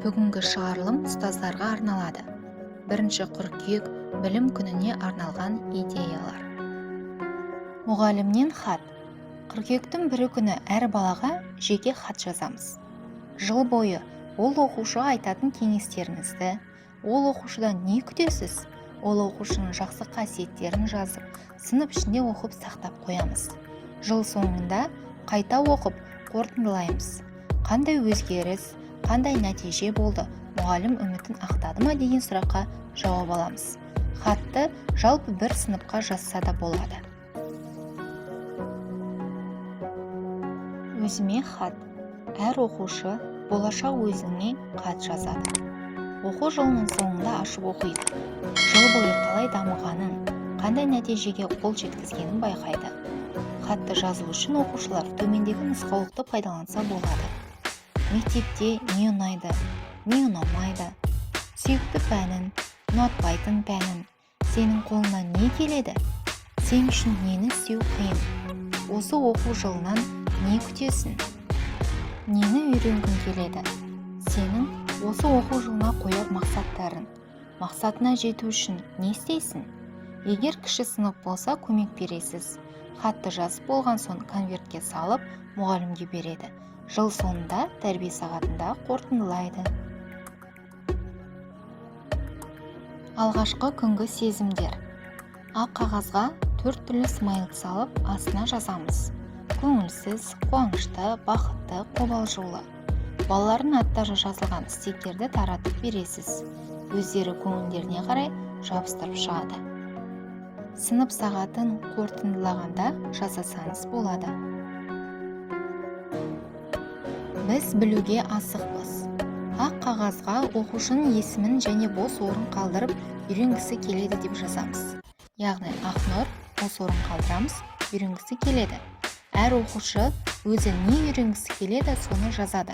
Бүгінгі шығарылым ұстаздарға арналады. 1 қыркүйек білім күніне арналған идеялар. Мұғалімнен хат. Қыркүйектің 1 күні әр балаға жеке хат жазамыз. Жыл бойы ол оқушыға айтатын кеңестеріңізді, ол оқушыдан не күтесіз, ол оқушының жақсы қасиеттерін жазып, сынып ішінде оқып сақтап қоямыз. Жыл соңында қайта оқып қорытындылаймыз. Қандай өзгеріс, қандай нәтиже болды, мұғалім үмітін ақтады ма деген сұраққа жауап аламыз. Хатты жалпы бір сыныпқа жазса да болады. Өзіме хат. Әр оқушы болашақ өзіне хат жазады. Оқу жылының соңында ашып оқиды. Жыл бойы қалай дамығанын, қандай нәтижеге қол жеткізгенін байқайды. Хатты жазу үшін оқушылар төмендегі нұсқаулықты пайдаланса болады. Мектепте не ұнайды, не ұнамайды, сүйікті пәнін, ұнатпайтын пәнін, сенің қолыңнан не келеді, сен үшін нені істеу қиын, осы оқу жылынан не күтесің, нені үйренгің келеді, сенің осы оқу жылына қояр мақсаттарың, мақсатына жету үшін не істейсің? Егер кіші сынып болса, көмек бересіз. Хатты жазып болған соң конвертке салып, мұғалімге береді. Жыл соңында тәрбие сағатында қорытындылайды. Алғашқы күнгі сезімдер. Ақ қағазға 4 түрлі смайлик салып, астына жазамыз. Көңілсіз, қуанышты, бақытты, қобалжулы. Балалардың аттары жазылған стикерді таратып бересіз. Өздері көңілдеріне қарай жабыстырып шығады. Сынып сағатын қорытындылағанда жазасаңыз болады. Біз білуге асықпыз. Ақ қағазға оқушының есімін және бос орын қалдырып үйренгісі келеді деп жазамыз. Яғни Ақнұр бос орын қалдырамыз, үйренгісі келеді. Әр оқушы өзі не үйренгісі келеді, соны жазады.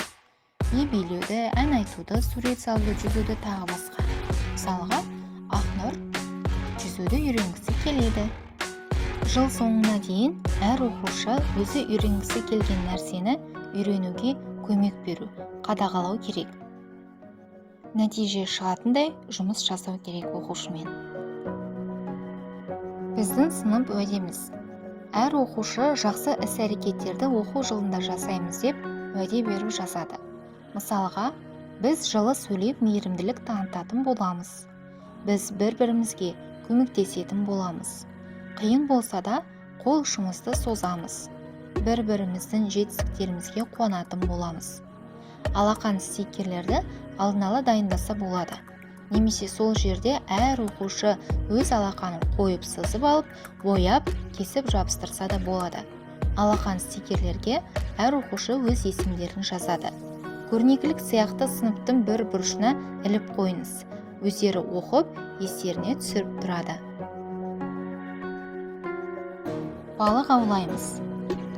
Би билеуді, ән айтуды, сурет салуды, жүзуді тағы басқа. Мысалға, Ақнұр жүзуді үйренгісі келеді. Жыл соңына дейін әр оқушы өзі үйренгісі келген нәрсені үйренуге көмек беру, қадағалау керек. Нәтиже шығатындай жұмыс жасау керек оқушымен. Біздің сынып уәдеміз. Әр оқушы жақсы іс-әрекеттерді оқу жылында жасаймыз деп уәде беріп жазады. Мысалға, біз жылы сөйлеп мейірімділік танытатын боламыз. Біз бір-бірімізге көмектесетін боламыз. Қиын болса да қол ұшымызды созамыз. Бір-біріміздің жетістіктерімізге қуанатын боламыз. Алақан стикерлерді алдын ала дайындаса болады. Немесе сол жерде әр оқушы өз алақанын қойып сызып алып, бояп, кесіп жабыстырса да болады. Алақан стикерлерге әр оқушы өз есімдерін жазады. Көрнекілік сияқты сыныптың бір бұрышына іліп қойыңыз. Өздері оқып, естеріне түсіріп тұрады. Балық аулаймыз.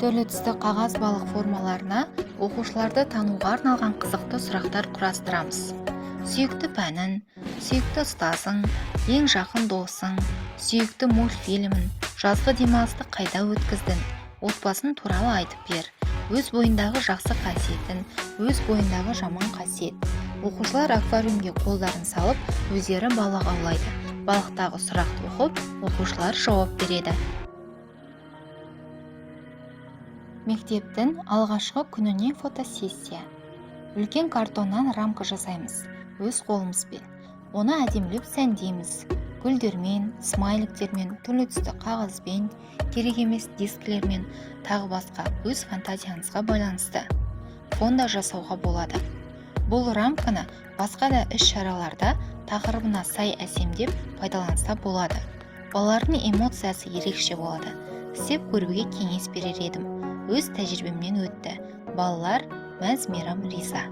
Түрлі түсті қағаз балық формаларына оқушыларды тануға арналған қызықты сұрақтар құрастырамыз. Сүйікті пәнін, сүйікті ұстазың, ең жақын досың, сүйікті мультфильмін, жазғы демалысты қайда өткіздің, отбасын туралы айтып бер, өз бойындағы жақсы қасиетін, өз бойындағы жаман қасиет. Оқушылар аквариумге қолдарын салып, өздері балық аулайды. Балықтағы сұрақты оқып, оқушылар жауап береді. Мектептің алғашқы күніне фотосессия. Үлкен картоннан рамка жасаймыз, өз қолымызбен. Оны әдемілеп сәндейміз. Гүлдермен, смайликтермен, түрлі түсті қағазбен, керек емес дискілермен, тағы басқа өз фантазияңызға байланысты фонда жасауға болады. Бұл рамканы басқа да іс-шараларда тақырыбына сай әсемдеп пайдаланса болады. Балалардың эмоциясы ерекше болады. Істеп көруге кеңес берер едім. Өз тәжірибемнен өтті. Балалар мәз-мейрам риза.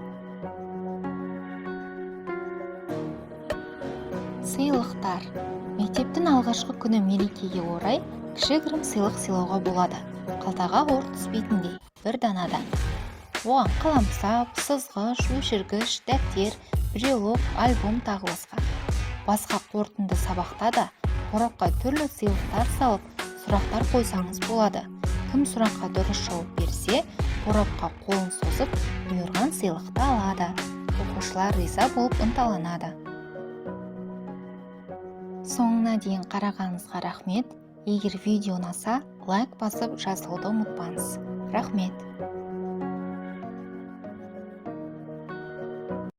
Сыйлықтар. Мектептің алғашқы күні мерекеге орай кішігірім сыйлық сыйлауға болады. Қалтаға ор түспейтіндей бір данадан. Оған қаламсап, сызғыш, өшіргіш, дәптер, брелок, альбом тағы басқа қорытынды сабақта да қорапқа түрлі сыйлықтар салып, сұрақтар қойсаңыз болады. Кім сұраққа дұрыс жауап берсе, қорапқа қолын созып, бұйырған сыйлықты алады. оқушылар риза болып ынталанады. Соңына дейін қарағаныңызға рахмет. Егер видео ұнаса, лайк басып жазылуды ұмытпаңыз. Рахмет.